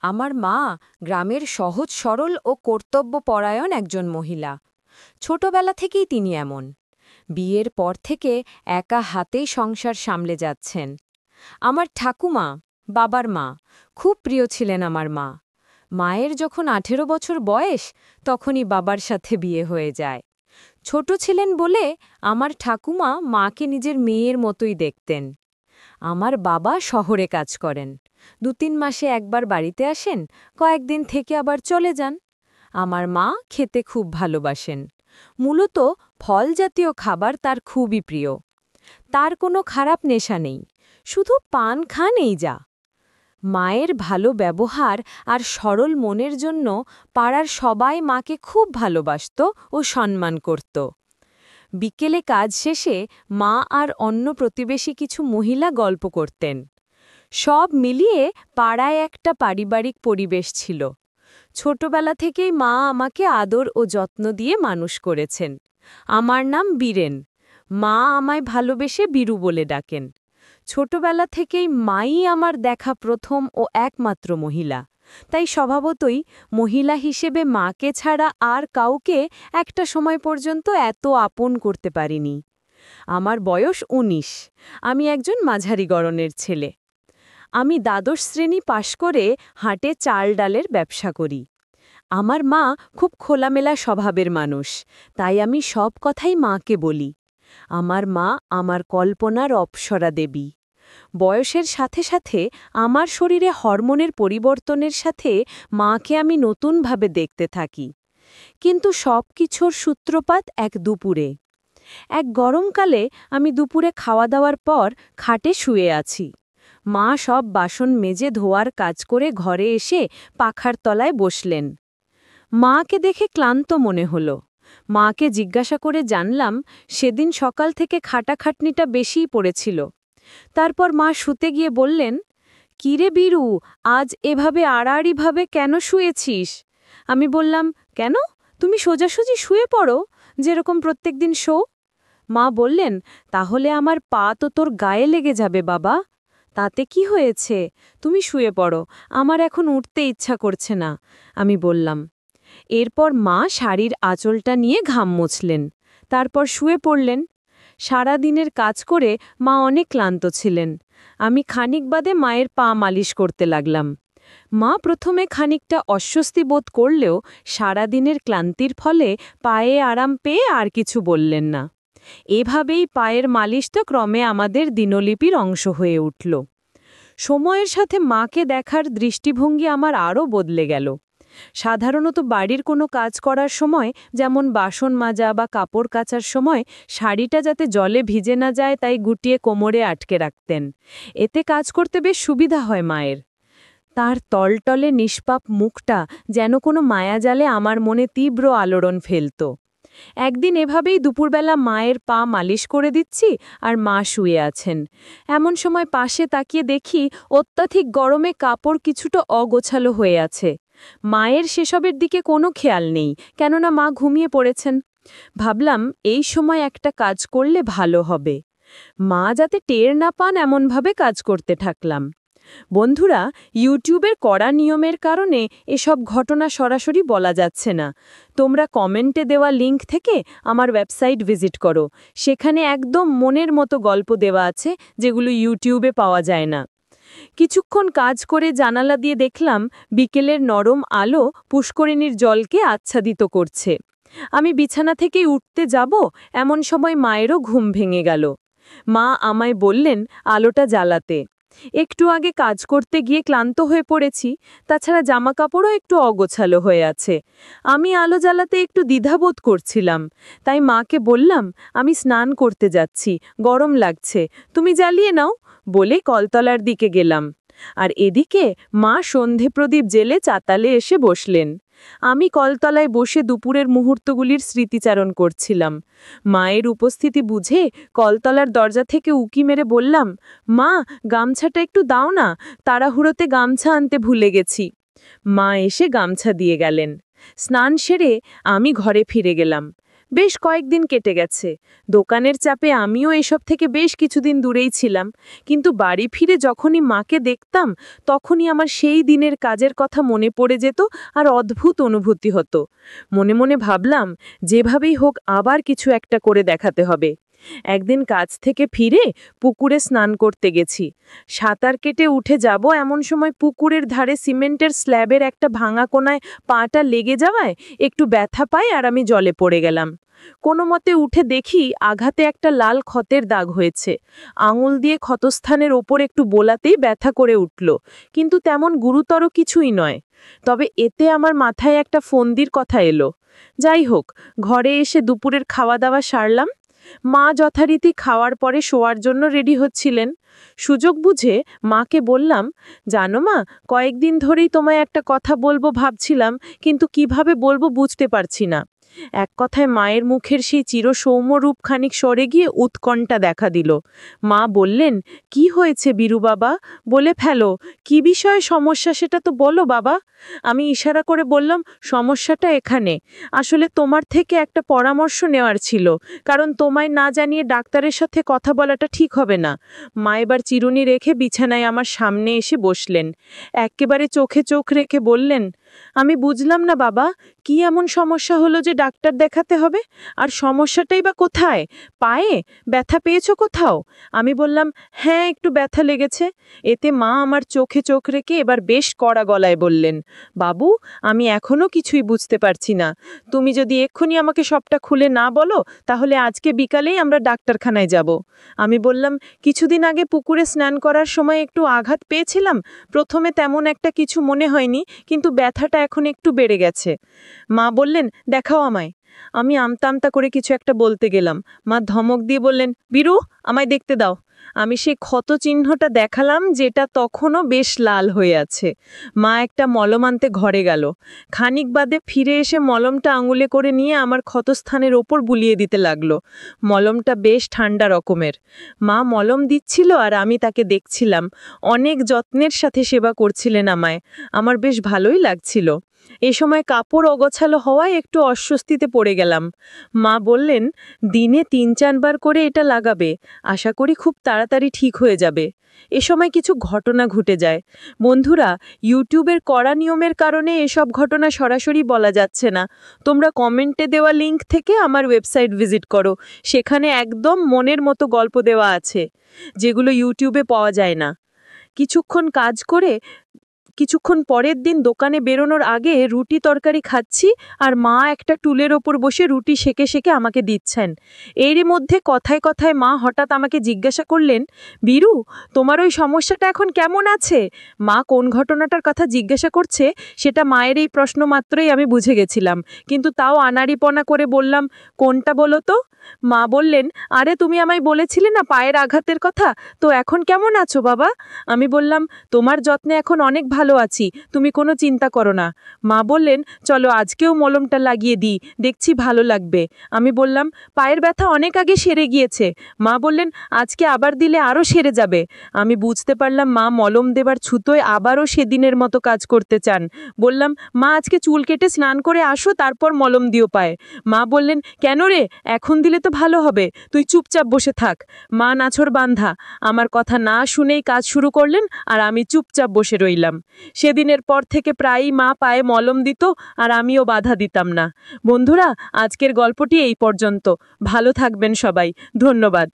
আমার মা গ্রামের সহজ সরল ও কর্তব্যপরায়ণ একজন মহিলা। ছোটবেলা থেকেই তিনি এমন। বিয়ের পর থেকে একা হাতেই সংসার সামলে যাচ্ছেন। আমার ঠাকুমা, বাবার মা, খুব প্রিয় ছিলেন আমার মা। মায়ের যখন ১৮ বছর বয়স, তখনই বাবার সাথে বিয়ে হয়ে যায়। ছোট ছিলেন বলে আমার ঠাকুমা মাকে নিজের মেয়ের মতোই দেখতেন। আমার বাবা শহরে কাজ করেন। ২-৩ মাসে একবার বাড়িতে আসেন, কয়েকদিন থেকে আবার চলে যান। আমার মা খেতে খুব ভালোবাসেন। মূলত ফল জাতীয় খাবার তার খুবই প্রিয়। তার কোনো খারাপ নেশা নেই, শুধু পান খান এই যা। মায়ের ভালো ব্যবহার আর সরল মনের জন্য পাড়ার সবাই মাকে খুব ভালোবাসত ও সম্মান করত। বিকেলে কাজ শেষে মা আর অন্য প্রতিবেশী কিছু মহিলা গল্প করতেন। সব মিলিয়ে পাড়ায় একটা পারিবারিক পরিবেশ ছিল। ছোটবেলা থেকেই মা আমাকে আদর ও যত্ন দিয়ে মানুষ করেছেন। আমার নাম বীরেন। মা আমায় ভালোবেসে বীরু বলে ডাকেন। ছোটবেলা থেকেই মাই আমার দেখা প্রথম ও একমাত্র মহিলা। তাই স্বভাবতই মহিলা হিসেবে মাকে ছাড়া আর কাউকে একটা সময় পর্যন্ত এত আপন করতে পারিনি। আমার বয়স ১৯। আমি একজন মাঝারি গড়নের ছেলে। আমি দ্বাদশ শ্রেণী পাশ করে হাটে চাল ডালের ব্যবসা করি। আমার মা খুব খোলামেলা স্বভাবের মানুষ, তাই আমি সব কথাই মাকে বলি। আমার মা আমার কল্পনার অপ্সরা দেবী। বয়সের সাথে সাথে আমার শরীরে হরমোনের পরিবর্তনের সাথে মাকে আমি নতুনভাবে দেখতে থাকি। কিন্তু সব কিছুর সূত্রপাত এক দুপুরে। এক গরমকালে আমি দুপুরে খাওয়া দাওয়ার পর খাটে শুয়ে আছি। মা সব বাসন মেজে ধোয়ার কাজ করে ঘরে এসে পাখার তলায় বসলেন। মাকে দেখে ক্লান্ত মনে হলো। মাকে জিজ্ঞাসা করে জানলাম সেদিন সকাল থেকে খাটাখাটনিটা বেশিই পড়েছিল। তারপর মা শুতে গিয়ে বললেন, কিরে বীরু, আজ এভাবে আড়াআড়িভাবে কেন শুয়েছিস? আমি বললাম, কেন, তুমি সোজাসুজি শুয়ে পড়ো, যেরকম প্রত্যেকদিন শো। মা বললেন, তাহলে আমার পা তো তোর গায়ে লেগে যাবে বাবা। তাতে কি হয়েছে, তুমি শুয়ে পড়ো, আমার এখন উঠতে ইচ্ছা করছে না, আমি বললাম। এরপর মা শাড়ির আঁচলটা নিয়ে ঘাম মুছলেন, তারপর শুয়ে পড়লেন। সারা দিনের কাজ করে মা অনেক ক্লান্ত ছিলেন। আমি খানিক বাদে মায়ের পা মালিশ করতে লাগলাম। মা প্রথমে খানিকটা অস্বস্তি বোধ করলেও সারাদিনের ক্লান্তির ফলে পায়ে আরাম পেয়ে আর কিছু বললেন না। এভাবেই পায়ের মালিশটা ক্রমে আমাদের দিনলিপির অংশ হয়ে উঠল। সময়ের সাথে মাকে দেখার দৃষ্টিভঙ্গি আমার আরও বদলে গেল। সাধারণত বাড়ির কোনো কাজ করার সময়, যেমন বাসন মাজা বা কাপড় কাচার সময়, শাড়িটা যাতে জলে ভিজে না যায় তাই গুটিয়ে কোমরে আটকে রাখতেন। এতে কাজ করতে বেশ সুবিধা হয় মায়ের। তার তলটলে নিষ্পাপ মুখটা যেন কোনো মায়াজালে আমার মনে তীব্র আলোড়ন ফেলত। একদিন এভাবেই দুপুরবেলা মায়ের পা মালিশ করে দিচ্ছি আর মা শুয়ে আছেন। এমন সময় পাশে তাকিয়ে দেখি অত্যাধিক গরমে কাপড় কিছুটা অগোছালো হয়ে আছে। মায়ের সেসবের দিকে কোনো খেয়াল নেই, কেননা মা ঘুমিয়ে পড়েছেন। ভাবলাম এই সময় একটা কাজ করলে ভালো হবে। মা যাতে টের না পান এমনভাবে কাজ করতে থাকলাম। বন্ধুরা, ইউটিউবের কড়া নিয়মের কারণে এসব ঘটনা সরাসরি বলা যাচ্ছে না। তোমরা কমেন্টে দেওয়া লিঙ্ক থেকে আমার ওয়েবসাইট ভিজিট করো। সেখানে একদম মনের মতো গল্প দেওয়া আছে, যেগুলো ইউটিউবে পাওয়া যায় না। কিছুক্ষণ কাজ করে জানালা দিয়ে দেখলাম বিকেলের নরম আলো পুষ্করিণীর জলকে আচ্ছাদিত করছে। আমি বিছানা থেকে উঠতে যাব, এমন সময় মায়েরও ঘুম ভেঙে গেল। মা আমায় বললেন আলোটা জ্বালাতে। একটু আগে কাজ করতে গিয়ে ক্লান্ত হয়ে পড়েছি, তাছাড়া জামাকাপড়ও একটু অগোছালো হয়ে আছে। আমি আলো জ্বালাতে একটু দ্বিধাবোধ করছিলাম, তাই মাকে বললাম, আমি স্নান করতে যাচ্ছি, গরম লাগছে, তুমি জ্বালিয়ে নাও, বলে কলতলার দিকে গেলাম। আর এদিকে মা সন্ধে প্রদীপ জেলে চাতালে এসে বসলেন। আমি কলতলায় বসে দুপুরের মুহূর্তগুলির স্মৃতিচারণ করছিলাম। মায়ের উপস্থিতি বুঝে কলতলার দরজা থেকে উকি মেরে বললাম, মা, গামছাটা একটু দাও না, তাড়াহুড়োতে গামছা আনতে ভুলে গেছি। মা এসে গামছা দিয়ে গেলেন। স্নান সেরে আমি ঘরে ফিরে গেলাম। বেশ কয়েকদিন কেটে গেছে। দোকানের চাপে আমিও এসব থেকে বেশ কিছুদিন দূরেই ছিলাম, কিন্তু বাড়ি ফিরে যখনই মাকে দেখতাম তখনই আমার সেই দিনের কাজের কথা মনে পড়ে যেত আর অদ্ভুত অনুভূতি হতো। মনে মনে ভাবলাম যেভাবেই হোক আবার কিছু একটা করে দেখাতে হবে। একদিন কাজ থেকে ফিরে পুকুরে স্নান করতে গেছি। সাঁতার কেটে উঠে যাব এমন সময় পুকুরের ধারে সিমেন্টের স্ল্যাবের একটা ভাঙা কোনায় পাটা লেগে যাওয়ায় একটু ব্যথা পাই আর আমি জলে পড়ে গেলাম। কোনো মতে উঠে দেখি আঘাতে একটা লাল ক্ষতের দাগ হয়েছে। আঙুল দিয়ে ক্ষতস্থানের ওপর একটু বোলাতেই ব্যথা করে উঠল, কিন্তু তেমন গুরুতর কিছুই নয়। তবে এতে আমার মাথায় একটা ফন্দির কথা এলো। যাই হোক, ঘরে এসে দুপুরের খাওয়া দাওয়া সারলাম। মা যথারীতি খাওয়ার পরে শোয়ার জন্য রেডি হচ্ছিলেন। সুযোগ বুঝে মাকে বললাম, জানো মা, কয়েকদিন ধরেই তোমায় একটা কথা বলবো ভাবছিলাম, কিন্তু কিভাবে বলবো বুঝতে পারছি না। এক কথায় মায়ের মুখের সেই চিরসৌম্য রূপ খানিক সরে গিয়ে উৎকণ্ঠা দেখা দিল। মা বললেন, কি হয়েছে বীরু বাবা, বলে ফেলো, কি বিষয়ে সমস্যা সেটা তো বলো বাবা। আমি ইশারা করে বললাম, সমস্যাটা এখানে। আসলে তোমার থেকে একটা পরামর্শ নেওয়ার ছিল, কারণ তোমায় না জানিয়ে ডাক্তারের সাথে কথা বলাটা ঠিক হবে না। মা এবার চিরুনি রেখে বিছানায় আমার সামনে এসে বসলেন। একেবারে চোখে চোখ রেখে বললেন, আমি বুঝলাম না বাবা, কি এমন সমস্যা হলো যে ডাক্তার দেখাতে হবে? আর সমস্যাটাই বা কোথায়? পায়ে ব্যথা পেয়েছো কোথাও? আমি বললাম, হ্যাঁ, একটু ব্যথা লেগেছে। এতে মা আমার চোখে চোখ রেখে এবার বেশ কড়া গলায় বললেন, বাবু, আমি এখনো কিছুই বুঝতে পারছি না। তুমি যদি এক্ষুনি আমাকে সবটা খুলে না বলো, তাহলে আজকে বিকালেই আমরা ডাক্তারখানায় যাব। আমি বললাম, কিছুদিন আগে পুকুরে স্নান করার সময় একটু আঘাত পেয়েছিলাম। প্রথমে তেমন একটা কিছু মনে হয়নি, কিন্তু ব্যথাটা এখন একটু বেড়ে গেছে। মা বললেন, দেখাও আমায়। আমি আমতা আমতা করে কিছু একটা বলতে গেলাম। মা ধমক দিয়ে বললেন, বীরু, আমায় দেখতে দাও। আমি সেই ক্ষত চিহ্নটা দেখালাম, যেটা তখনও বেশ লাল হয়ে আছে। মা একটা মলম আনতে ঘরে গেল। খানিক বাদে ফিরে এসে মলমটা আঙুলে করে নিয়ে আমার ক্ষতস্থানের ওপর বুলিয়ে দিতে লাগলো। মলমটা বেশ ঠান্ডা রকমের। মা মলম দিচ্ছিল আর আমি তাকে দেখছিলাম। অনেক যত্নের সাথে সেবা করছিলেন আমায়। আমার বেশ ভালোই লাগছিল। এ সময় কাপড় অগোছালো হওয়ায় একটু অস্বস্তিতে পড়ে গেলাম। মা বললেন, দিনে ৩-৪ বার করে এটা লাগাবে, আশা করি খুব তাড়াতাড়ি ঠিক হয়ে যাবে। এ সময় কিছু ঘটনা ঘটে যায়। বন্ধুরা, ইউটিউবের কড়া নিয়মের কারণে এসব ঘটনা সরাসরি বলা যাচ্ছে না। তোমরা কমেন্টে দেওয়া লিঙ্ক থেকে আমার ওয়েবসাইট ভিজিট করো, সেখানে একদম মনের মতো গল্প দেওয়া আছে, যেগুলো ইউটিউবে পাওয়া যায় না। কিছুক্ষণ পরের দিন দোকানে বেরোনোর আগে রুটি তরকারি খাচ্ছি, আর মা একটা টুলের ওপর বসে রুটি সেকে সেকে আমাকে দিচ্ছেন। এরই মধ্যে কথায় কথায় মা হঠাৎ আমাকে জিজ্ঞাসা করলেন, বীরু, তোমার ওই সমস্যাটা এখন কেমন আছে? মা কোন ঘটনাটার কথা জিজ্ঞাসা করছে সেটা মায়ের এই প্রশ্ন মাত্রই আমি বুঝে গেছিলাম, কিন্তু তাও আনাড়িপনা করে বললাম, কোনটা বলো তো? মা বললেন, আরে তুমি আমায় বলেছিলে না পায়ের আঘাতের কথা, তো এখন কেমন আছো বাবা? আমি বললাম, তোমার যত্নে এখন অনেক ভালো আছি, তুমি কোনো চিন্তা করো না। মা বললেন, চলো আজকেও মলমটা লাগিয়ে দিই, দেখছি ভালো লাগবে। আমি বললাম, পায়ের ব্যথা অনেক আগে সেরে গিয়েছে। মা বললেন, আজকে আবার দিলে আরও সেরে যাবে। আমি বুঝতে পারলাম মা মলম দেবার ছুতোয় আবারও সেদিনের মতো কাজ করতে চান। বললাম, মা, আজকে চুল কেটে স্নান করে আসো, তারপর মলম দিও পায়ে। মা বললেন, কেন রে, এখন দিলে তো ভালো হবে, তুই চুপচাপ বসে থাক। মা নাছোড় বান্ধা, আমার কথা না শুনেই কাজ শুরু করলেন, আর আমি চুপচাপ বসে রইলাম। সেদিনের পর থেকে প্রায়ই মা পায়ে মলম দিত, আর আমিও বাধা দিতাম না। বন্ধুরা, আজকের গল্পটি এই পর্যন্ত। ভালো থাকবেন সবাই। ধন্যবাদ।